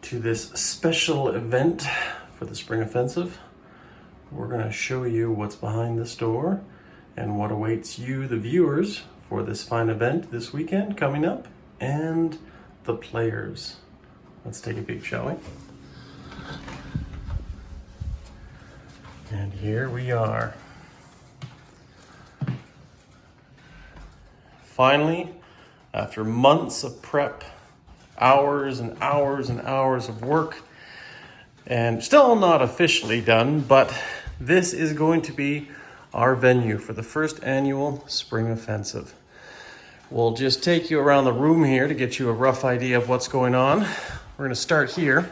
to this special event for the Spring Offensive. We're going to show you what's behind this door and what awaits you, the viewers, for this fine event this weekend coming up, and the players. Let's take a peek, shall we? And here we are. Finally, after months of prep, hours and hours and hours of work, and still not officially done, but this is going to be our venue for the first annual Spring Offensive. We'll just take you around the room here to get you a rough idea of what's going on. We're going to start here.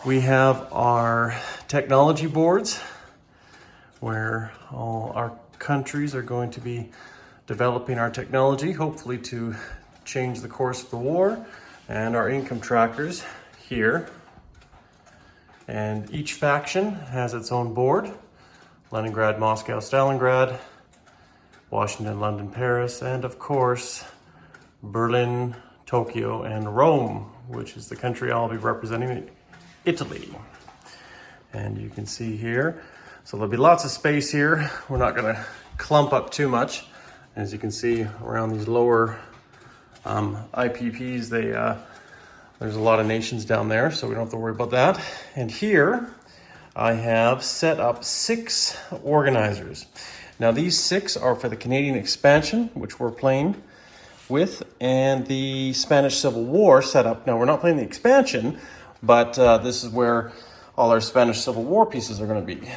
We have our technology boards where all our countries are going to be developing our technology, hopefully to change the course of the war, and our income trackers here. And each faction has its own board: Leningrad, Moscow, Stalingrad, Washington, London, Paris, and of course, Berlin, Tokyo, and Rome, which is the country I'll be representing, Italy. And you can see here, so there'll be lots of space here. We're not gonna clump up too much. As you can see around these lower IPPs, there's a lot of nations down there, so we don't have to worry about that. And here I have set up 6 organizers. Now these 6 are for the Canadian expansion, which we're playing with, and the Spanish Civil War setup. Now we're not playing the expansion, but this is where all our Spanish Civil War pieces are going to be.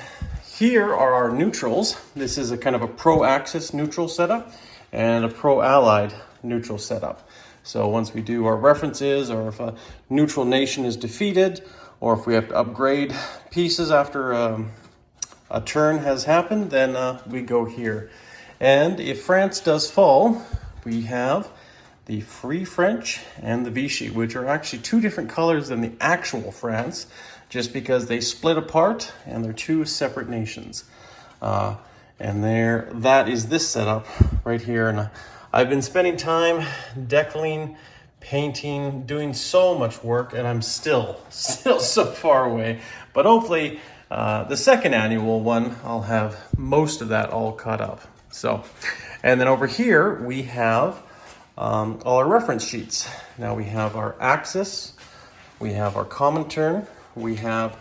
Here are our neutrals. This is a kind of a pro-Axis neutral setup and a pro-Allied neutral setup. So once we do our references, or if a neutral nation is defeated, or if we have to upgrade pieces after a turn has happened, then we go here. And if France does fall, we have the Free French and the Vichy, which are actually 2 different colors than the actual France, just because they split apart and they're 2 separate nations. And that is this setup right here. And I've been spending time decaling, painting, doing so much work, and I'm still so far away. But hopefully the second annual one, I'll have most of that all caught up. So, and then over here we have all our reference sheets. Now we have our Axis, we have our Comintern, we have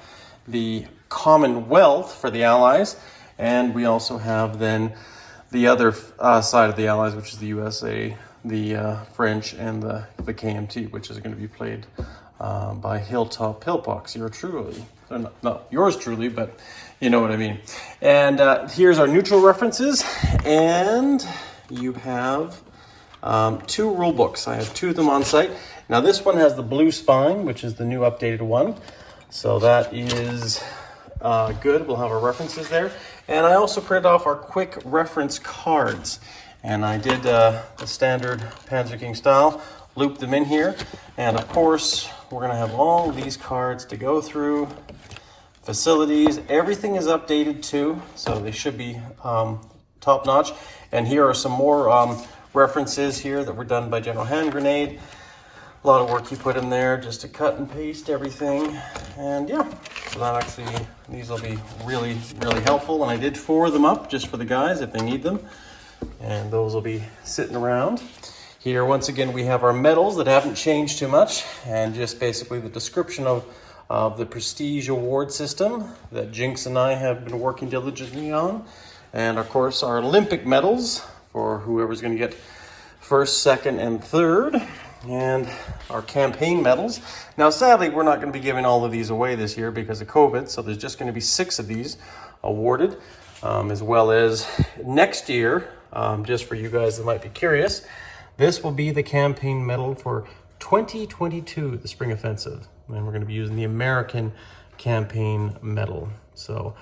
the Commonwealth for the Allies, and we also have then the other side of the Allies, which is the USA, the French, and the KMT, which is going to be played by Hilltop Pillpox, not yours truly, but you know what I mean. And here's our neutral references, and you have 2 rule books. I have 2 of them on site. Now this one has the blue spine, which is the new updated one. So that is good. We'll have our references there. And I also printed off our quick reference cards. And I did the standard Panzer King style, looped them in here. And of course, we're gonna have all these cards to go through. Facilities, everything is updated too, so they should be top notch. And here are some more references here that were done by General Hand Grenade. A lot of work he put in there just to cut and paste everything. And yeah, so that actually, these will be really, really helpful. And I did 4 of them up just for the guys if they need them. And those will be sitting around. Here, once again, we have our medals that haven't changed too much, and just basically the description of the Prestige Award system that Jinx and I have been working diligently on. And of course, our Olympic medals for whoever's going to get 1st, 2nd, and 3rd. And our campaign medals. Now, sadly, we're not going to be giving all of these away this year because of COVID, so there's just going to be 6 of these awarded, as well as next year, just for you guys that might be curious, this will be the campaign medal for 2022, the Spring Offensive. And we're going to be using the American campaign medal. So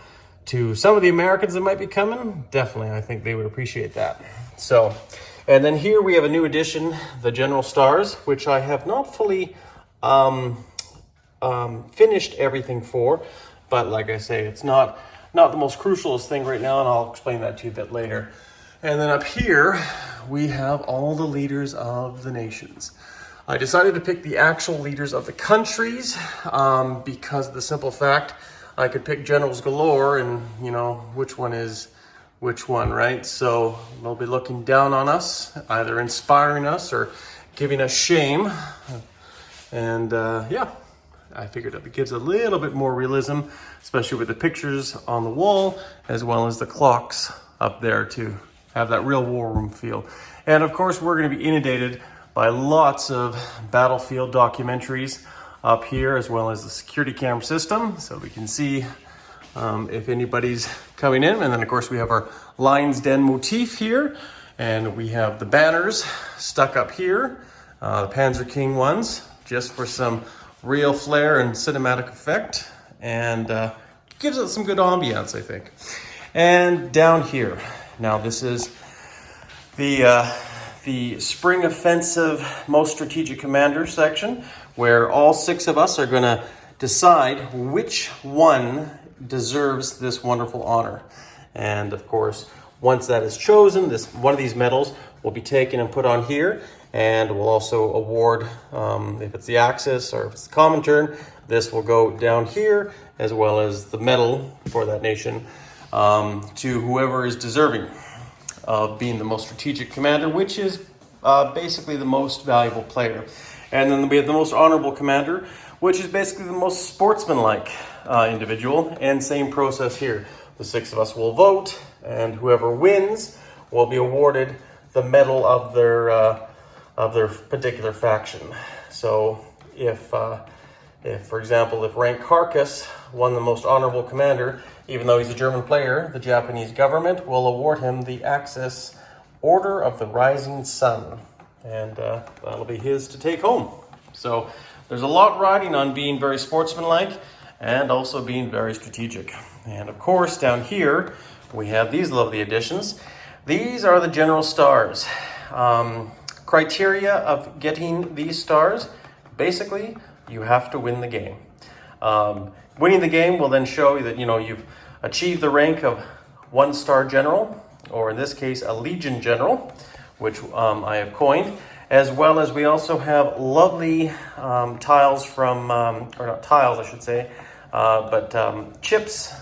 to some of the Americans that might be coming, definitely, I think they would appreciate that. So, and then here we have a new addition, the General Stars, which I have not fully finished everything for, but like I say, it's not the most crucialest thing right now, and I'll explain that to you a bit later. And then up here, we have all the leaders of the nations. I decided to pick the actual leaders of the countries because of the simple fact I could pick generals galore and, you know, which one is which one, right? So they'll be looking down on us, either inspiring us or giving us shame. And yeah, I figured it gives a little bit more realism, especially with the pictures on the wall, as well as the clocks up there to have that real war room feel. And of course, we're going to be inundated by lots of battlefield documentaries up here, as well as the security camera system, so we can see if anybody's coming in. And then of course we have our Lion's Den motif here, and we have the banners stuck up here, the Panzer King ones, just for some real flair and cinematic effect, and gives it some good ambiance, I think. And down here, now this is the Spring Offensive Most Strategic Commander section, where all 6 of us are going to decide which one deserves this wonderful honor. And of course, once that is chosen, one of these medals will be taken and put on here, and we'll also award, if it's the Axis or if it's the Comintern, this will go down here, as well as the medal for that nation, to whoever is deserving of being the most strategic commander, which is basically the most valuable player. And then we have the most honorable commander, which is basically the most sportsmanlike individual, and same process here. The 6 of us will vote, and whoever wins will be awarded the medal of their particular faction. So if for example, if Rank Carcass won the most honorable commander, even though he's a German player, the Japanese government will award him the Axis Order of the Rising Sun, and that'll be his to take home. So there's a lot riding on being very sportsmanlike and also being very strategic. And of course, down here, we have these lovely additions. These are the general stars. Criteria of getting these stars, basically, you have to win the game. Winning the game will then show you that, you know, you've achieved the rank of 1-star general, or in this case, a Legion General, which I have coined, as well as we also have lovely tiles from, or not tiles, I should say, but chips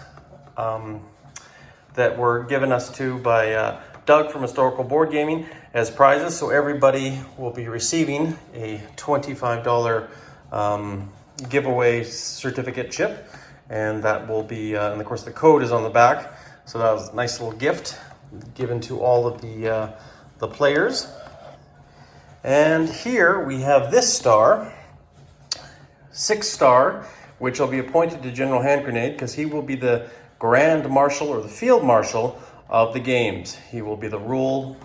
that were given us by Doug from Historical Board Gaming as prizes. So everybody will be receiving a $25 giveaway certificate chip, and that will be, and of course the code is on the back. So that was a nice little gift given to all of the players. And here we have this star, 6-star, which will be appointed to General Hand Grenade, because he will be the Grand Marshal or the Field Marshal of the games. He will be the rule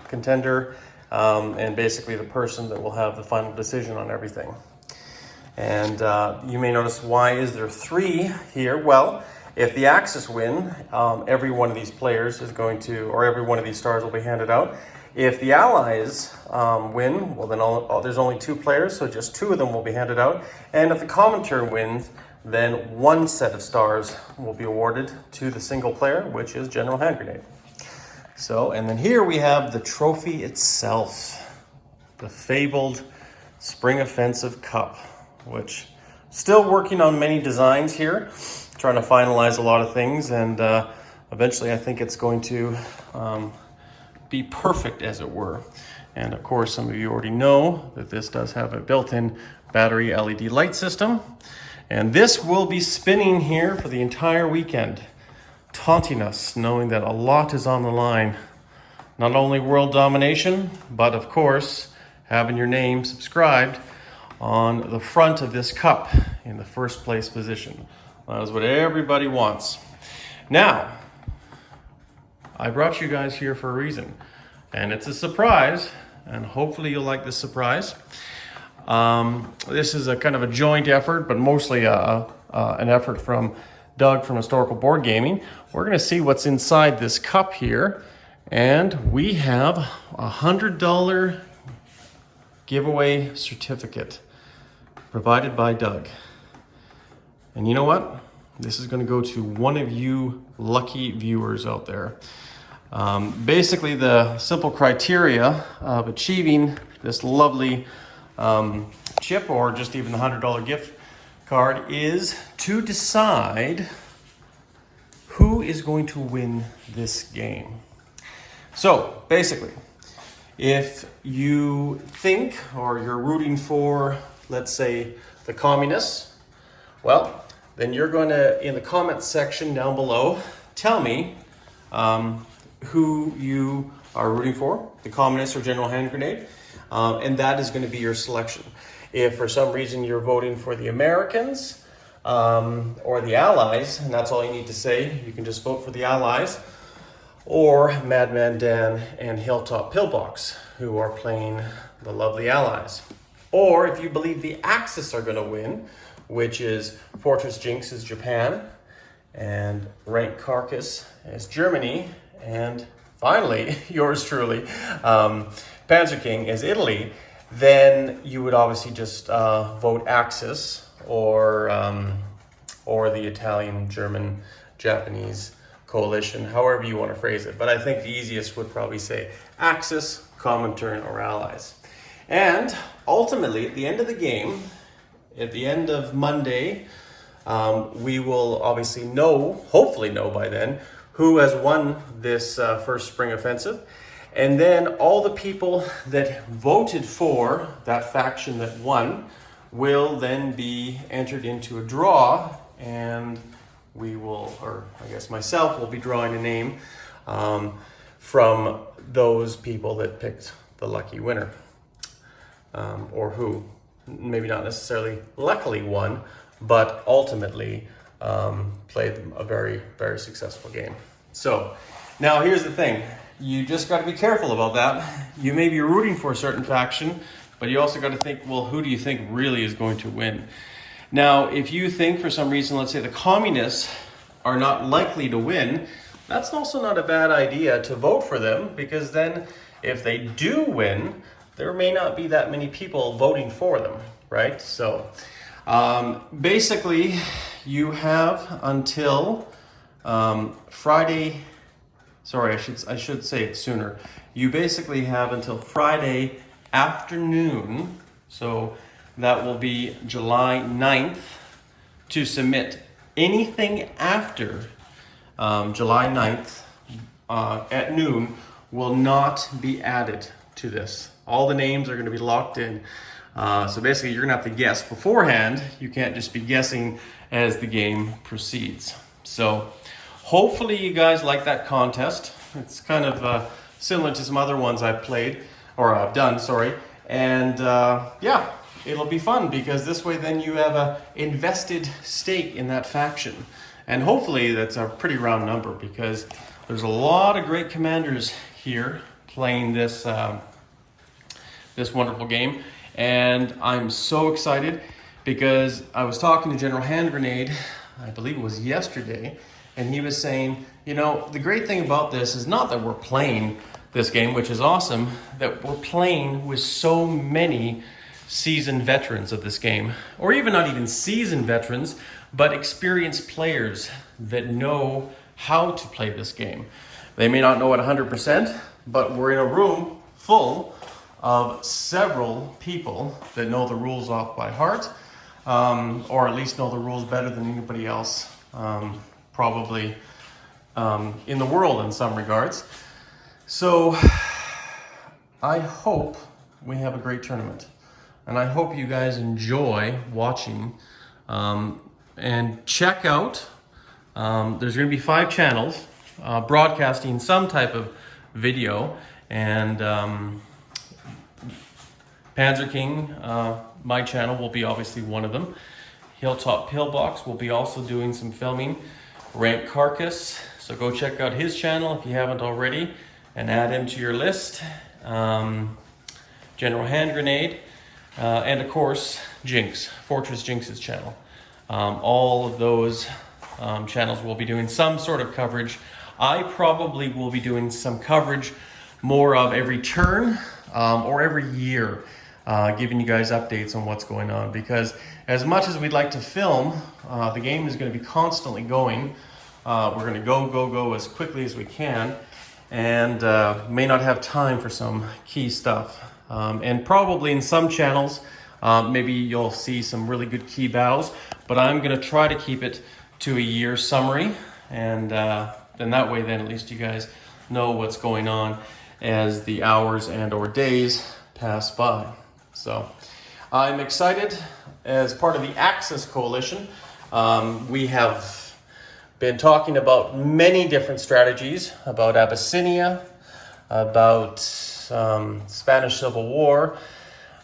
contender, and basically the person that will have the final decision on everything. And you may notice, why is there 3 here? Well, if the Axis win, every one of these players is going to, or every one of these stars will be handed out. If the Allies win, well then there's only 2 players, so just 2 of them will be handed out. And if the Comintern wins, then 1 set of stars will be awarded to the single player, which is General Hand Grenade. So, and then here we have the trophy itself, the fabled Spring Offensive Cup, which still working on many designs here, trying to finalize a lot of things, and eventually I think it's going to be perfect, as it were. And of course, some of you already know that this does have a built-in battery LED light system, and this will be spinning here for the entire weekend, taunting us, knowing that a lot is on the line. Not only world domination, but of course, having your name subscribed on the front of this cup in the first place position. That is what everybody wants. Now, I brought you guys here for a reason, and it's a surprise, and hopefully you'll like this surprise. This is a kind of a joint effort, but mostly an effort from Doug from Historical Board Gaming. We're going to see what's inside this cup here, and we have a $100 giveaway certificate provided by Doug. And you know what? This is going to go to one of you lucky viewers out there. Basically, the simple criteria of achieving this lovely chip or just even the $100 gift card is to decide who is going to win this game. So basically, if you think or you're rooting for, let's say, the communists, well, then you're going to, in the comments section down below, tell me who you are rooting for, the communists or General Hand Grenade, and that is going to be your selection. If for some reason you're voting for the Americans or the Allies, and that's all you need to say, you can just vote for the Allies, or Madman Dan and Hilltop Pillbox, who are playing the lovely Allies. Or if you believe the Axis are going to win, which is Fortress Jinx is Japan, and Rank Carcass is Germany, and finally, yours truly, Panzer King is Italy, then you would obviously just vote Axis or the Italian, German, Japanese coalition, however you want to phrase it. But I think the easiest would probably say Axis, Comintern, or Allies. And ultimately, at the end of the game, at the end of Monday, we will obviously know, hopefully know by then, who has won this first spring offensive. And then all the people that voted for that faction that won will then be entered into a draw, and we will, or I guess myself, will be drawing a name from those people that picked the lucky winner, or who maybe not necessarily luckily won, but ultimately played a very, very successful game. So now here's the thing. You just got to be careful about that. You may be rooting for a certain faction, but you also got to think, well, who do you think really is going to win? Now, if you think for some reason, let's say the communists are not likely to win, that's also not a bad idea to vote for them, because then if they do win, there may not be that many people voting for them, right? So basically, you have until Friday. Sorry, I should say it sooner. You basically have until Friday afternoon, so that will be July 9th, to submit anything after July 9th at noon will not be added to this. All the names are going to be locked in. So basically, you're going to have to guess beforehand. You can't just be guessing as the game proceeds. So hopefully you guys like that contest. It's kind of similar to some other ones I've played, or I've done, sorry. And yeah, it'll be fun, because this way then you have a invested stake in that faction. And hopefully that's a pretty round number, because there's a lot of great commanders here playing this this wonderful game. And I'm so excited, because I was talking to General Hand Grenade, I believe it was yesterday, and he was saying, you know, the great thing about this is not that we're playing this game, which is awesome, that we're playing with so many seasoned veterans of this game, or even not even seasoned veterans, but experienced players that know how to play this game. They may not know it 100%, but we're in a room full of several people that know the rules off by heart, or at least know the rules better than anybody else, probably in the world in some regards. So I hope we have a great tournament, and I hope you guys enjoy watching, and check out, there's going to be 5 channels broadcasting some type of video, and Panzer King, my channel, will be obviously one of them. Hilltop Pillbox will be also doing some filming. Rank Carcass, so go check out his channel if you haven't already, and add him to your list. General Hand Grenade, and of course Jinx, Fortress Jinx's channel. All of those channels will be doing some sort of coverage. I probably will be doing some coverage more of every turn or every year, giving you guys updates on what's going on, because as much as we'd like to film, the game is going to be constantly going. We're going to go as quickly as we can, and may not have time for some key stuff And probably in some channels, maybe you'll see some really good key battles, but I'm gonna try to keep it to a year summary, and then that way then at least you guys know what's going on as the hours and or days pass by. So I'm excited. As part of the Access Coalition, we have been talking about many different strategies, about Abyssinia, about Spanish Civil War,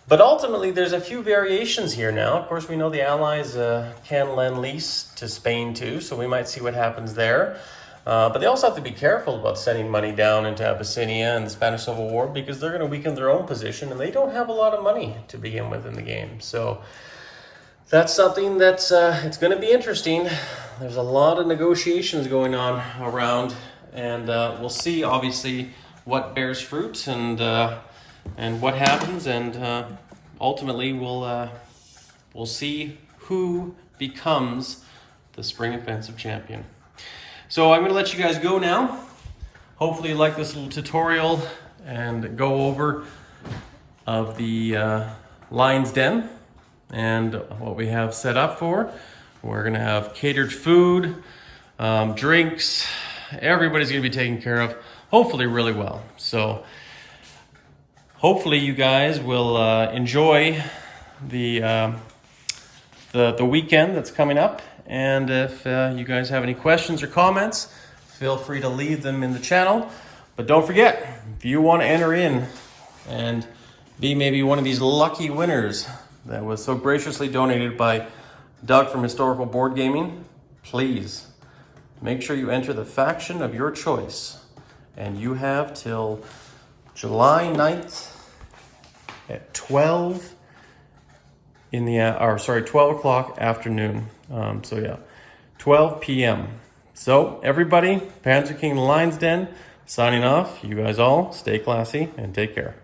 but ultimately there's a few variations here now. Of course, we know the Allies can lend lease to Spain too, so we might see what happens there. But they also have to be careful about sending money down into Abyssinia and the Spanish Civil War, because they're going to weaken their own position, and they don't have a lot of money to begin with in the game. So that's something that's it's going to be interesting. There's a lot of negotiations going on around, and we'll see obviously what bears fruit and what happens, and ultimately we'll see who becomes the Spring Offensive champion. So I'm going to let you guys go now. Hopefully you like this little tutorial and go over of the Lion's Den and what we have set up for. We're going to have catered food, drinks. Everybody's going to be taken care of, hopefully really well. So hopefully you guys will enjoy the weekend that's coming up. And if you guys have any questions or comments, feel free to leave them in the channel. But don't forget, if you want to enter in and be maybe one of these lucky winners that was so graciously donated by Doug from Historical Board Gaming, please make sure you enter the faction of your choice. And you have till July 9th at 12 o'clock afternoon. So yeah, 12 p.m. So everybody, Panzer King Lion's Den signing off. You guys all stay classy and take care.